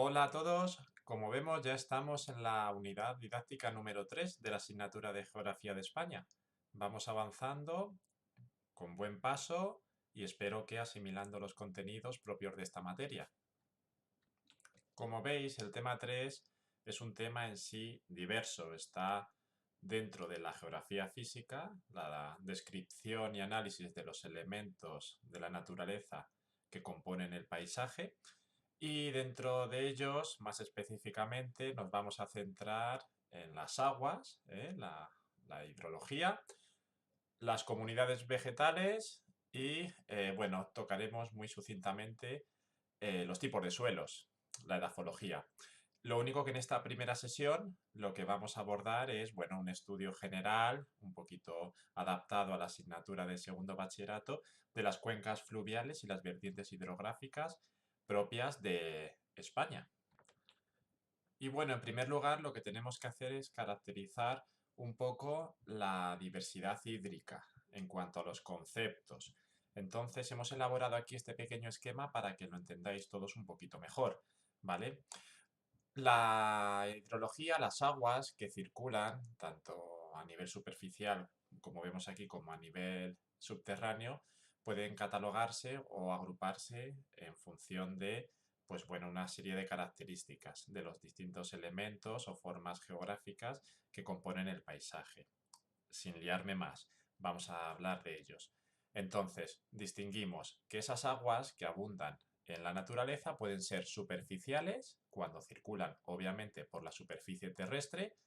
Hola a todos, como vemos ya estamos en la unidad didáctica número 3 de la asignatura de Geografía de España. Vamos avanzando con buen paso y espero que asimilando los contenidos propios de esta materia. Como veis, el tema 3 es un tema en sí diverso, está dentro de la geografía física, la descripción y análisis de los elementos de la naturaleza que componen el paisaje. Y dentro de ellos, más específicamente, nos vamos a centrar en las aguas, la hidrología, las comunidades vegetales y, bueno, tocaremos muy sucintamente los tipos de suelos, la edafología. Lo único que en esta primera sesión lo que vamos a abordar es, bueno, un estudio general, un poquito adaptado a la asignatura de segundo bachillerato, de las cuencas fluviales y las vertientes hidrográficas propias de España. Y bueno, en primer lugar, lo que tenemos que hacer es caracterizar un poco la diversidad hídrica en cuanto a los conceptos. Entonces, hemos elaborado aquí este pequeño esquema para que lo entendáis todos un poquito mejor, ¿vale? La hidrología, las aguas que circulan, tanto a nivel superficial, como vemos aquí, como a nivel subterráneo, pueden catalogarse o agruparse en función de, pues bueno, una serie de características de los distintos elementos o formas geográficas que componen el paisaje. Sin liarme más, vamos a hablar de ellos. Entonces, distinguimos que esas aguas que abundan en la naturaleza pueden ser superficiales, cuando circulan obviamente por la superficie terrestre,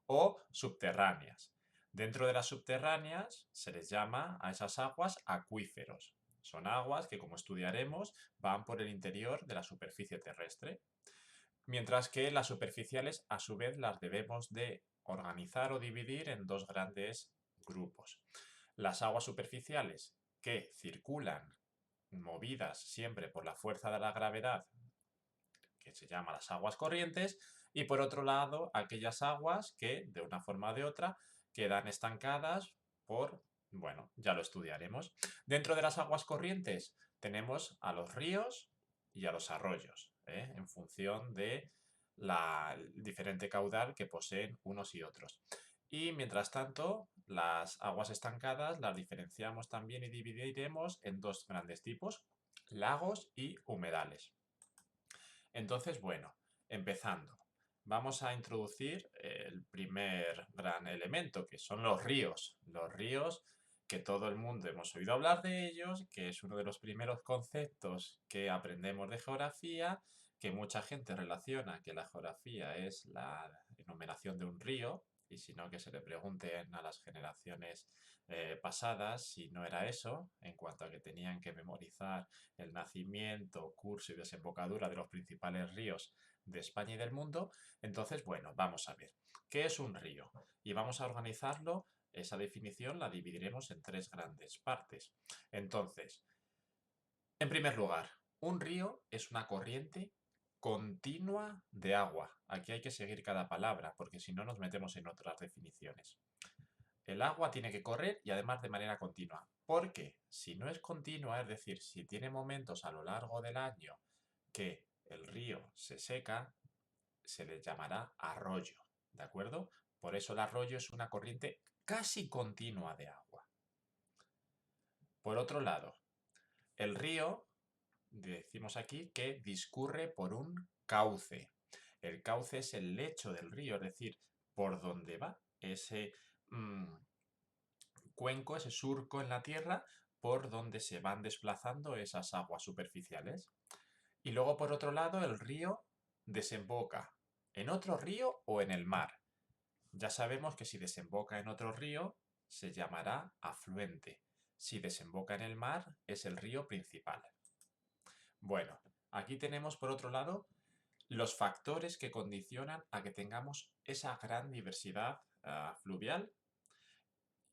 o subterráneas. Dentro de las subterráneas se les llama a esas aguas acuíferos. Son aguas que, como estudiaremos, van por el interior de la superficie terrestre. Mientras que las superficiales, a su vez, las debemos de organizar o dividir en dos grandes grupos. Las aguas superficiales que circulan movidas siempre por la fuerza de la gravedad, que se llama las aguas corrientes, y por otro lado, aquellas aguas que, de una forma o de otra, quedan estancadas por, bueno, ya lo estudiaremos. Dentro de las aguas corrientes tenemos a los ríos y a los arroyos, en función de el diferente caudal que poseen unos y otros. Y mientras tanto, las aguas estancadas las diferenciamos también y dividiremos en dos grandes tipos, lagos y humedales. Entonces, bueno, empezando, vamos a introducir el primer gran elemento, que son los ríos. Los ríos que todo el mundo hemos oído hablar de ellos, que es uno de los primeros conceptos que aprendemos de geografía, que mucha gente relaciona que la geografía es la enumeración de un río, y si no, que se le pregunten a las generaciones pasadas si no era eso, en cuanto a que tenían que memorizar el nacimiento, curso y desembocadura de los principales ríos de España y del mundo. Entonces, bueno, vamos a ver, ¿qué es un río? Y vamos a organizarlo, esa definición la dividiremos en tres grandes partes. Entonces, en primer lugar, un río es una corriente continua de agua. Aquí hay que seguir cada palabra, porque si no nos metemos en otras definiciones. El agua tiene que correr y además de manera continua. Porque si no es continua, es decir, si tiene momentos a lo largo del año que el río se seca, se le llamará arroyo, ¿de acuerdo? Por eso el arroyo es una corriente casi continua de agua. Por otro lado, el río, decimos aquí, que discurre por un cauce. El cauce es el lecho del río, es decir, por donde va ese cuenco, ese surco en la tierra, por donde se van desplazando esas aguas superficiales. Y luego, por otro lado, el río desemboca en otro río o en el mar. Ya sabemos que si desemboca en otro río, se llamará afluente. Si desemboca en el mar, es el río principal. Bueno, aquí tenemos, por otro lado, los factores que condicionan a que tengamos esa gran diversidad fluvial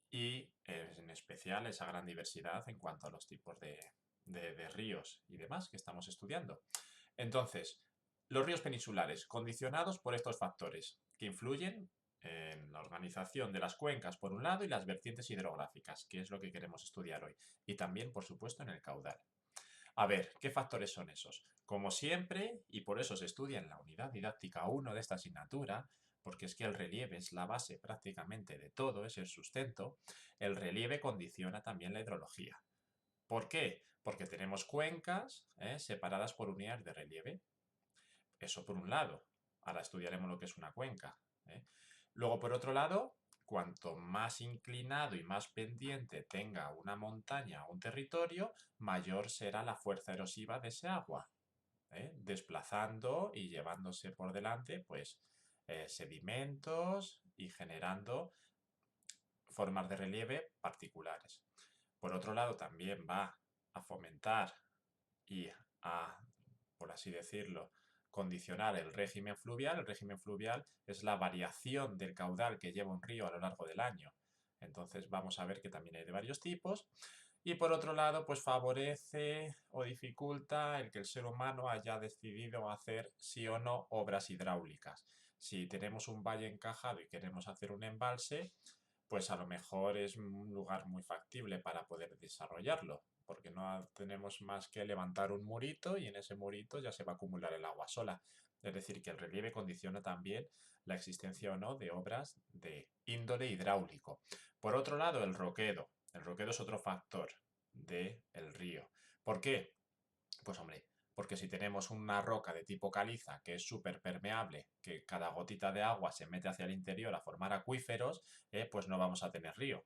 y en especial esa gran diversidad en cuanto a los tipos de ríos y demás que estamos estudiando. Entonces, los ríos peninsulares, condicionados por estos factores que influyen en la organización de las cuencas por un lado y las vertientes hidrográficas, que es lo que queremos estudiar hoy, y también, por supuesto, en el caudal. A ver, ¿qué factores son esos? Como siempre, y por eso se estudia en la unidad didáctica 1 de esta asignatura, porque es que el relieve es la base prácticamente de todo, es el sustento, el relieve condiciona también la hidrología. ¿Por qué? Porque tenemos cuencas separadas por unidades de relieve. Eso por un lado. Ahora estudiaremos lo que es una cuenca. ¿eh? Luego, por otro lado, cuanto más inclinado y más pendiente tenga una montaña o un territorio, mayor será la fuerza erosiva de ese agua, desplazando y llevándose por delante pues, sedimentos y generando formas de relieve particulares. Por otro lado, también va a fomentar y a, por así decirlo, condicionar el régimen fluvial. El régimen fluvial es la variación del caudal que lleva un río a lo largo del año. Entonces vamos a ver que también hay de varios tipos. Y por otro lado, pues favorece o dificulta el que el ser humano haya decidido hacer sí o no obras hidráulicas. Si tenemos un valle encajado y queremos hacer un embalse, pues a lo mejor es un lugar muy factible para poder desarrollarlo, porque no tenemos más que levantar un murito y en ese murito ya se va a acumular el agua sola. Es decir, que el relieve condiciona también la existencia o no de obras de índole hidráulico. Por otro lado, el roquedo. El roquedo es otro factor del río. ¿Por qué? Pues hombre, porque si tenemos una roca de tipo caliza que es súper permeable, que cada gotita de agua se mete hacia el interior a formar acuíferos, pues no vamos a tener río,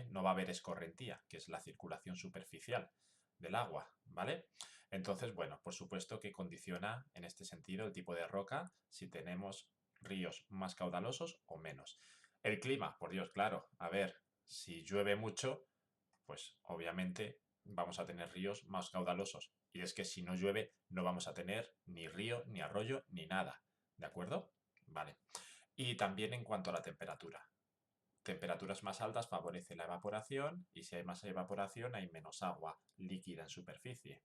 no va a haber escorrentía, que es la circulación superficial del agua, ¿vale? Entonces, bueno, por supuesto que condiciona en este sentido el tipo de roca si tenemos ríos más caudalosos o menos. El clima, por Dios, claro, a ver, si llueve mucho, pues obviamente vamos a tener ríos más caudalosos. Y es que si no llueve no vamos a tener ni río, ni arroyo, ni nada. ¿De acuerdo? Vale. Y también en cuanto a la temperatura. Temperaturas más altas favorece la evaporación y si hay más evaporación hay menos agua líquida en superficie.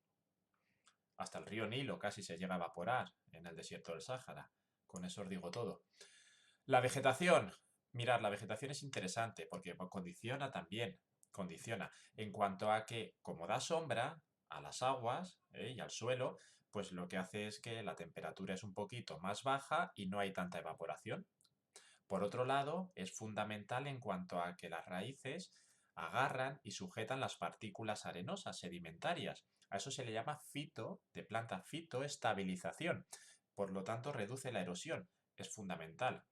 Hasta el río Nilo casi se llega a evaporar en el desierto del Sáhara. Con eso os digo todo. La vegetación. Mirad, la vegetación es interesante porque condiciona también, condiciona en cuanto a que, como da sombra a las aguas y al suelo, pues lo que hace es que la temperatura es un poquito más baja y no hay tanta evaporación. Por otro lado, es fundamental en cuanto a que las raíces agarran y sujetan las partículas arenosas sedimentarias. A eso se le llama de planta, fitoestabilización. Por lo tanto, reduce la erosión. Es fundamental.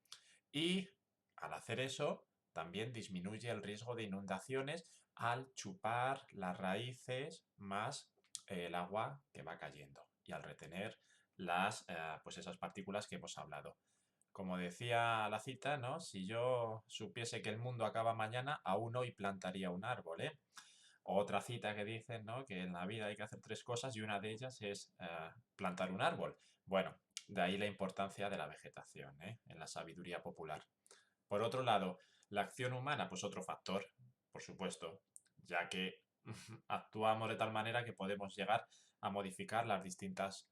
Y al hacer eso, también disminuye el riesgo de inundaciones al chupar las raíces más el agua que va cayendo y al retener pues esas partículas que hemos hablado. Como decía la cita, ¿no? Si yo supiese que el mundo acaba mañana, aún hoy plantaría un árbol, ¿eh? Otra cita que dice, ¿no? Que en la vida hay que hacer tres cosas y una de ellas es plantar un árbol. Bueno, de ahí la importancia de la vegetación, en la sabiduría popular. Por otro lado, la acción humana, pues otro factor, por supuesto, ya que actuamos de tal manera que podemos llegar a modificar las distintas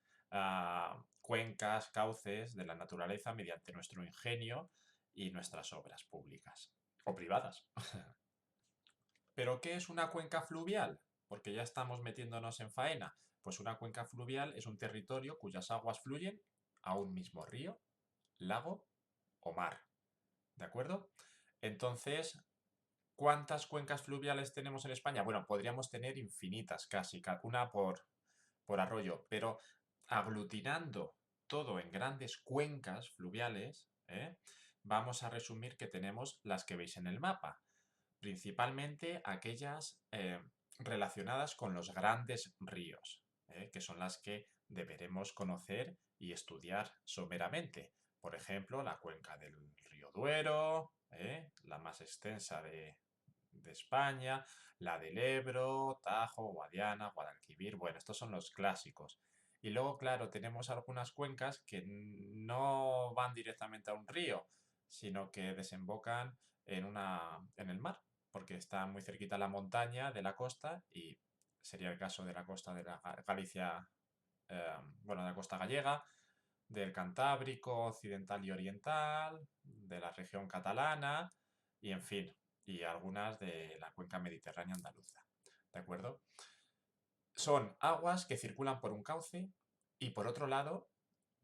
cuencas, cauces de la naturaleza mediante nuestro ingenio y nuestras obras públicas o privadas. ¿Pero qué es una cuenca fluvial? Porque ya estamos metiéndonos en faena. Pues una cuenca fluvial es un territorio cuyas aguas fluyen a un mismo río, lago o mar. ¿De acuerdo? Entonces, ¿cuántas cuencas fluviales tenemos en España? Bueno, podríamos tener infinitas casi, una por arroyo, pero aglutinando todo en grandes cuencas fluviales, vamos a resumir que tenemos las que veis en el mapa, principalmente aquellas relacionadas con los grandes ríos, que son las que deberemos conocer y estudiar someramente. Por ejemplo, la cuenca del río Duero, la más extensa de España, la del Ebro, Tajo, Guadiana, Guadalquivir. Bueno, estos son los clásicos. Y luego, claro, tenemos algunas cuencas que no van directamente a un río, sino que desembocan en el mar, porque está muy cerquita la montaña de la costa y sería el caso de la costa de la Galicia, bueno, de la costa gallega, del Cantábrico occidental y oriental, de la región catalana y, en fin, y algunas de la cuenca mediterránea andaluza. ¿De acuerdo? Son aguas que circulan por un cauce y por otro lado,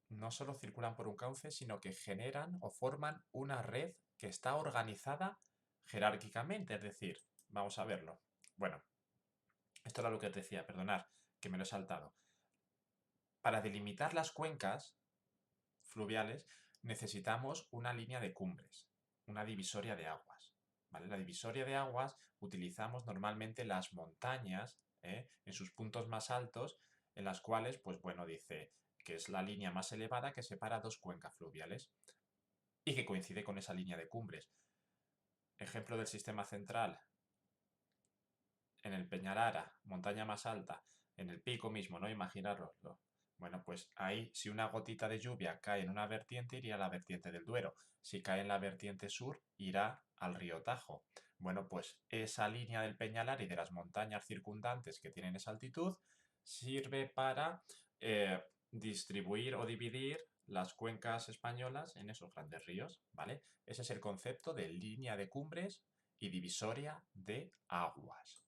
no solo circulan por un cauce, sino que generan o forman una red que está organizada jerárquicamente. Es decir, vamos a verlo. Bueno, esto era lo que te decía, perdonad, que me lo he saltado. Para delimitar las cuencas fluviales necesitamos una línea de cumbres, una divisoria de aguas. ¿Vale? La divisoria de aguas utilizamos normalmente las montañas, en sus puntos más altos, en las cuales, pues bueno, dice que es la línea más elevada que separa dos cuencas fluviales y que coincide con esa línea de cumbres. Ejemplo del sistema central, en el Peñalara, montaña más alta, en el pico mismo, ¿no? Imaginaroslo. Bueno, pues ahí, si una gotita de lluvia cae en una vertiente, iría a la vertiente del Duero. Si cae en la vertiente sur, irá al río Tajo. Bueno, pues esa línea del Peñalar y de las montañas circundantes que tienen esa altitud sirve para distribuir o dividir las cuencas españolas en esos grandes ríos, ¿vale? Ese es el concepto de línea de cumbres y divisoria de aguas.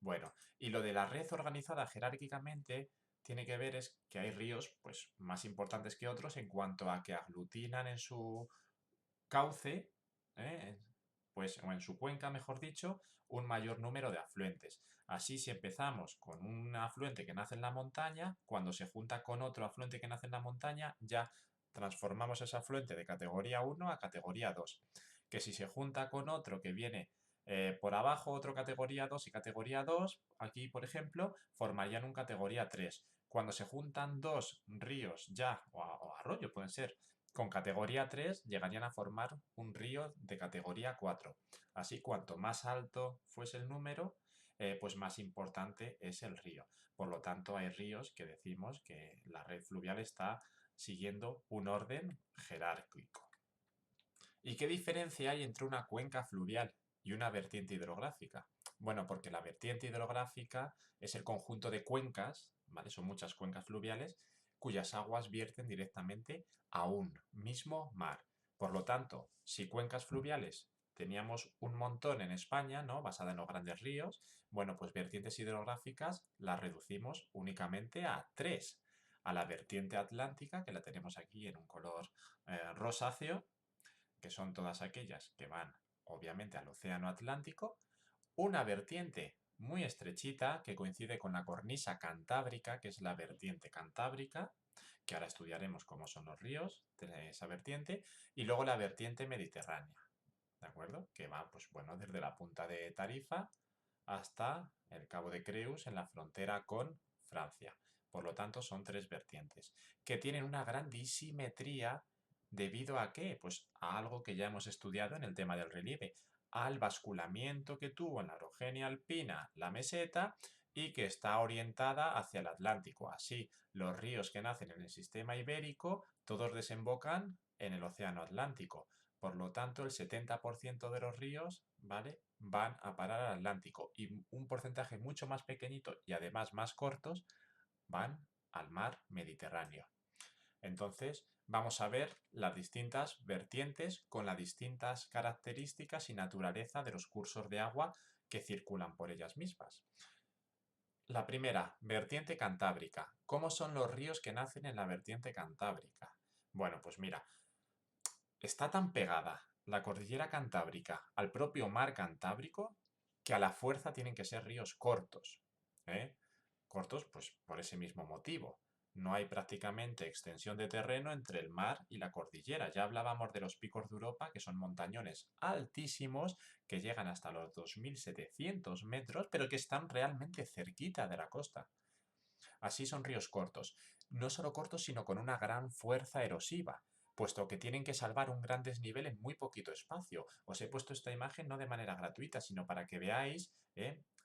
Bueno, y lo de la red organizada jerárquicamente tiene que ver es que hay ríos pues, más importantes que otros en cuanto a que aglutinan en su cauce, ¿eh? Pues, o en su cuenca, mejor dicho, un mayor número de afluentes. Así, si empezamos con un afluente que nace en la montaña, cuando se junta con otro afluente que nace en la montaña, ya transformamos ese afluente de categoría 1 a categoría 2. Que si se junta con otro que viene por abajo, otro categoría 2 y categoría 2, aquí, por ejemplo, formarían un categoría 3. Cuando se juntan dos ríos ya, o arroyo pueden ser, con categoría 3 llegarían a formar un río de categoría 4. Así, cuanto más alto fuese el número, pues más importante es el río. Por lo tanto, hay ríos que decimos que la red fluvial está siguiendo un orden jerárquico. ¿Y qué diferencia hay entre una cuenca fluvial y una vertiente hidrográfica? Bueno, porque la vertiente hidrográfica es el conjunto de cuencas, ¿vale? Son muchas cuencas fluviales cuyas aguas vierten directamente a un mismo mar. Por lo tanto, si cuencas fluviales teníamos un montón en España, ¿no? Basada en los grandes ríos, bueno, pues vertientes hidrográficas las reducimos únicamente a tres. A la vertiente atlántica, que la tenemos aquí en un color rosáceo, que son todas aquellas que van obviamente al océano Atlántico, una vertiente muy estrechita que coincide con la cornisa cantábrica, que es la vertiente cantábrica, que ahora estudiaremos cómo son los ríos de esa vertiente, y luego la vertiente mediterránea, ¿de acuerdo? Que va, pues bueno, desde la punta de Tarifa hasta el Cabo de Creus en la frontera con Francia. Por lo tanto, son tres vertientes que tienen una gran disimetría. ¿Debido a qué? Pues a algo que ya hemos estudiado en el tema del relieve, al basculamiento que tuvo en la orogenia alpina la meseta y que está orientada hacia el Atlántico. Así, los ríos que nacen en el sistema ibérico, todos desembocan en el océano Atlántico. Por lo tanto, el 70% de los ríos, ¿vale?, van a parar al Atlántico y un porcentaje mucho más pequeñito y además más cortos van al mar Mediterráneo. Entonces, vamos a ver las distintas vertientes con las distintas características y naturaleza de los cursos de agua que circulan por ellas mismas. La primera, vertiente cantábrica. ¿Cómo son los ríos que nacen en la vertiente cantábrica? Bueno, pues mira, está tan pegada la cordillera cantábrica al propio mar Cantábrico que a la fuerza tienen que ser ríos cortos. ¿eh? Cortos, pues por ese mismo motivo. No hay prácticamente extensión de terreno entre el mar y la cordillera. Ya hablábamos de los picos de Europa, que son montañones altísimos, que llegan hasta los 2700 metros, pero que están realmente cerquita de la costa. Así son ríos cortos. No solo cortos, sino con una gran fuerza erosiva, puesto que tienen que salvar un gran desnivel en muy poquito espacio. Os he puesto esta imagen no de manera gratuita, sino para que veáis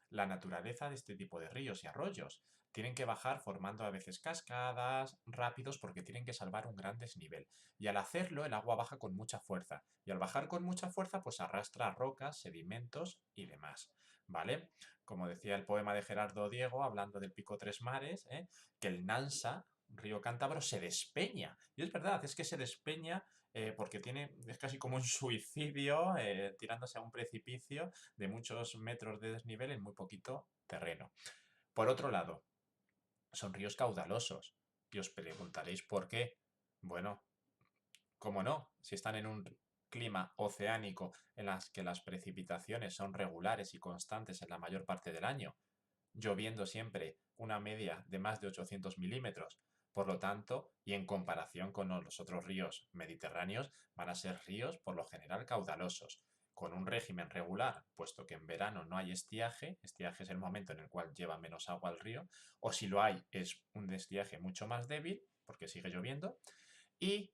la naturaleza de este tipo de ríos y arroyos. Tienen que bajar formando a veces cascadas, rápidos, porque tienen que salvar un gran desnivel. Y al hacerlo, el agua baja con mucha fuerza. Y al bajar con mucha fuerza, pues arrastra rocas, sedimentos y demás. ¿Vale? Como decía el poema de Gerardo Diego, hablando del Pico Tres Mares, que el Nansa, río Cántabro, se despeña. Y es verdad, es que se despeña porque es casi como un suicidio tirándose a un precipicio de muchos metros de desnivel en muy poquito terreno. Por otro lado, son ríos caudalosos. Y os preguntaréis por qué. Bueno, ¿cómo no? Si están en un clima oceánico en las que las precipitaciones son regulares y constantes en la mayor parte del año, lloviendo siempre una media de más de 800 milímetros. Por lo tanto, y en comparación con los otros ríos mediterráneos, van a ser ríos por lo general caudalosos, con un régimen regular, puesto que en verano no hay estiaje, estiaje es el momento en el cual lleva menos agua al río, o si lo hay es un estiaje mucho más débil, porque sigue lloviendo, y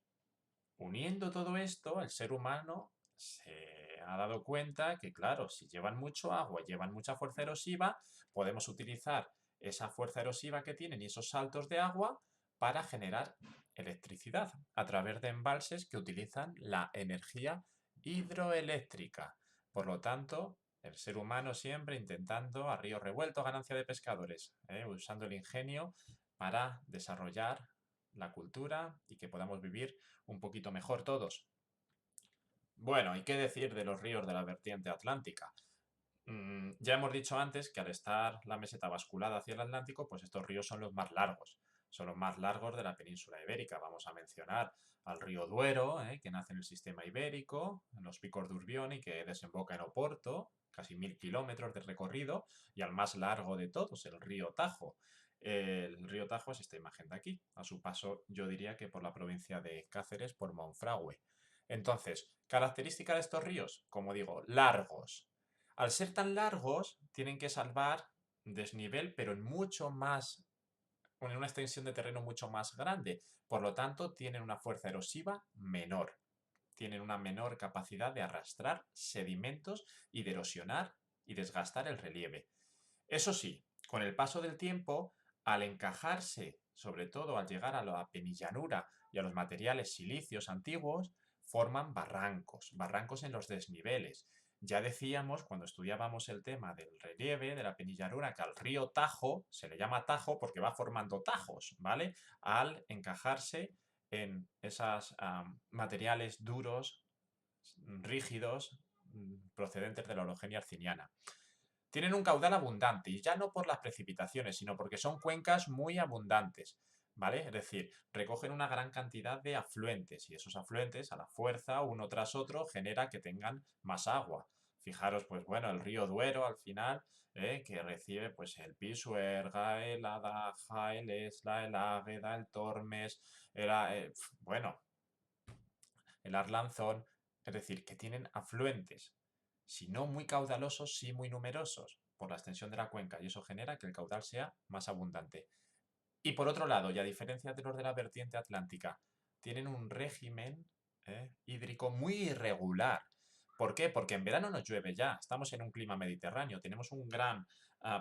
uniendo todo esto, el ser humano se ha dado cuenta que, claro, si llevan mucho agua, llevan mucha fuerza erosiva, podemos utilizar esa fuerza erosiva que tienen y esos saltos de agua para generar electricidad a través de embalses que utilizan la energía hidroeléctrica. Por lo tanto, el ser humano siempre intentando a río revuelto ganancia de pescadores, usando el ingenio para desarrollar la cultura y que podamos vivir un poquito mejor todos. Bueno, ¿y qué decir de los ríos de la vertiente atlántica? Ya hemos dicho antes que al estar la meseta basculada hacia el Atlántico, pues estos ríos son los más largos. Son los más largos de la península ibérica. Vamos a mencionar al río Duero, que nace en el sistema ibérico, en los picos de Urbión y que desemboca en Oporto, casi 1000 kilómetros de recorrido, y al más largo de todos, el río Tajo. El río Tajo es esta imagen de aquí. A su paso, yo diría que por la provincia de Cáceres, por Monfragüe. Entonces, característica de estos ríos, como digo, largos. Al ser tan largos, tienen que salvar desnivel, pero en una extensión de terreno mucho más grande. Por lo tanto, tienen una fuerza erosiva menor. Tienen una menor capacidad de arrastrar sedimentos y de erosionar y desgastar el relieve. Eso sí, con el paso del tiempo, al encajarse, sobre todo al llegar a la penillanura y a los materiales silicios antiguos, forman barrancos, barrancos en los desniveles. Ya decíamos cuando estudiábamos el tema del relieve, de la penillanura, que al río Tajo se le llama Tajo porque va formando tajos, ¿vale? Al encajarse en esos materiales duros, rígidos, procedentes de la orogenia arciniana. Tienen un caudal abundante y ya no por las precipitaciones, sino porque son cuencas muy abundantes, ¿vale? Es decir, recogen una gran cantidad de afluentes y esos afluentes a la fuerza, uno tras otro, genera que tengan más agua. Fijaros, pues bueno, el río Duero al final, que recibe pues el Pisuerga, el Adaja, el Esla, el Águeda, el Tormes, bueno, el Arlanzón, es decir, que tienen afluentes, si no muy caudalosos, sí muy numerosos por la extensión de la cuenca y eso genera que el caudal sea más abundante. Y por otro lado, y a diferencia de los de la vertiente atlántica, tienen un régimen hídrico muy irregular. ¿Por qué? Porque en verano nos llueve ya, estamos en un clima mediterráneo, tenemos un gran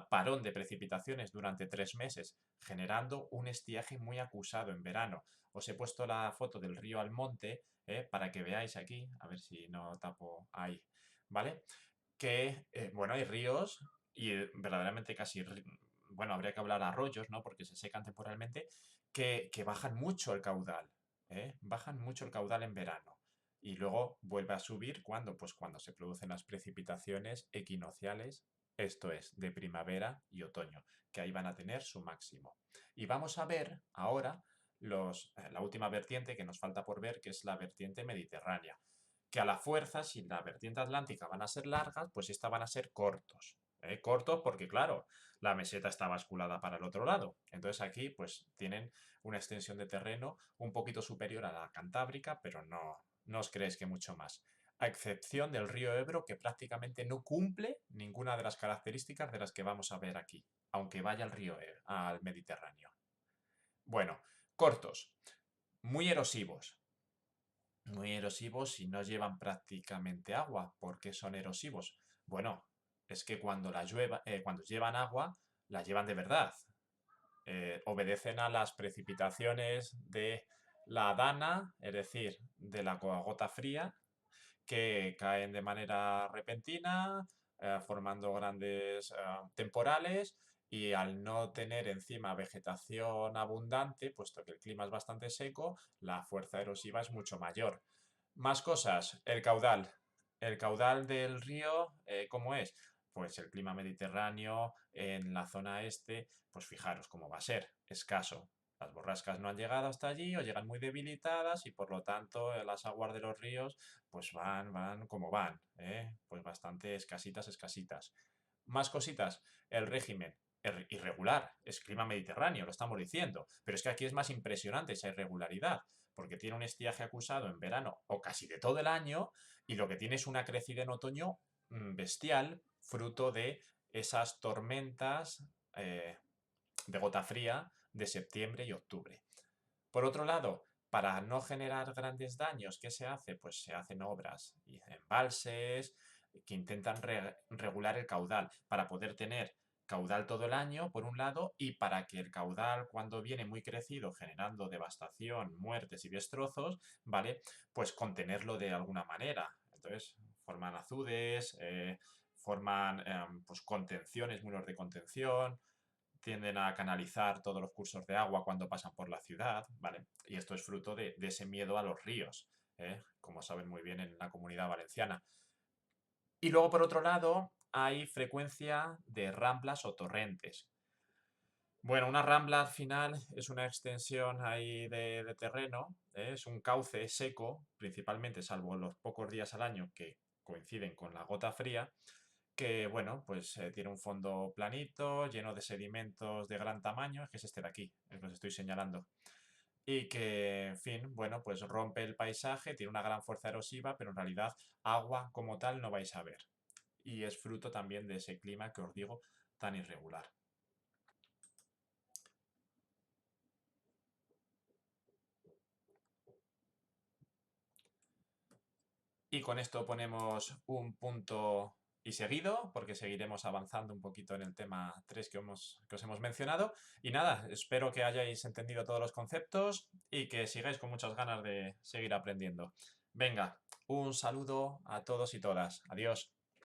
parón de precipitaciones durante 3 meses, generando un estiaje muy acusado en verano. Os he puesto la foto del río Almonte para que veáis aquí, a ver si no tapo ahí, ¿vale? Que, bueno, hay ríos y verdaderamente bueno, habría que hablar arroyos, ¿no? Porque se secan temporalmente, que bajan mucho el caudal, bajan mucho el caudal en verano. Y luego vuelve a subir cuando, pues cuando se producen las precipitaciones equinociales, esto es, de primavera y otoño, que ahí van a tener su máximo. Y vamos a ver ahora la última vertiente que nos falta por ver, que es la vertiente mediterránea que a la fuerza, si la vertiente atlántica van a ser largas, pues esta van a ser cortos. Cortos porque, claro, la meseta está basculada para el otro lado. Entonces aquí, pues, tienen una extensión de terreno un poquito superior a la cantábrica, pero no os creéis que mucho más. A excepción del río Ebro, que prácticamente no cumple ninguna de las características de las que vamos a ver aquí, aunque vaya al río al Mediterráneo. Bueno, cortos, muy erosivos, muy erosivos y no llevan prácticamente agua. ¿Por qué son erosivos? Bueno, es que cuando llevan agua, la llevan de verdad. Obedecen a las precipitaciones de la dana, es decir, de la gota fría, que caen de manera repentina, formando grandes temporales y al no tener encima vegetación abundante, puesto que el clima es bastante seco, la fuerza erosiva es mucho mayor. Más cosas, el caudal. El caudal del río, ¿cómo es? pues el clima mediterráneo en la zona este, pues fijaros cómo va a ser, escaso. Las borrascas no han llegado hasta allí o llegan muy debilitadas y por lo tanto las aguas de los ríos pues van como van, ¿eh? Pues bastante escasitas, escasitas. Más cositas, el régimen irregular, es clima mediterráneo, lo estamos diciendo, pero es que aquí es más impresionante esa irregularidad, porque tiene un estiaje acusado en verano o casi de todo el año y lo que tiene es una crecida en otoño bestial, fruto de esas tormentas de gota fría de septiembre y octubre. Por otro lado, para no generar grandes daños, ¿qué se hace? Pues se hacen obras y embalses que intentan regular el caudal para poder tener caudal todo el año, por un lado, y para que el caudal, cuando viene muy crecido, generando devastación, muertes y destrozos, ¿vale? Pues contenerlo de alguna manera. Entonces, forman azudes, forman pues contenciones, muros de contención, tienden a canalizar todos los cursos de agua cuando pasan por la ciudad, ¿vale? Y esto es fruto de ese miedo a los ríos, ¿eh? Como saben muy bien en la Comunidad Valenciana. Y luego, por otro lado, hay frecuencia de ramblas o torrentes. Bueno, una rambla al final es una extensión ahí de terreno, ¿eh? Es un cauce seco, principalmente, salvo los pocos días al año que coinciden con la gota fría, que, bueno, pues tiene un fondo planito, lleno de sedimentos de gran tamaño, que es este de aquí, el que os estoy señalando. Y que, en fin, bueno, pues rompe el paisaje, tiene una gran fuerza erosiva, pero en realidad agua como tal no vais a ver. Y es fruto también de ese clima que os digo tan irregular. Y con esto ponemos un punto y seguido, porque seguiremos avanzando un poquito en el tema 3 que os hemos mencionado. Y nada, espero que hayáis entendido todos los conceptos y que sigáis con muchas ganas de seguir aprendiendo. Venga, un saludo a todos y todas. Adiós.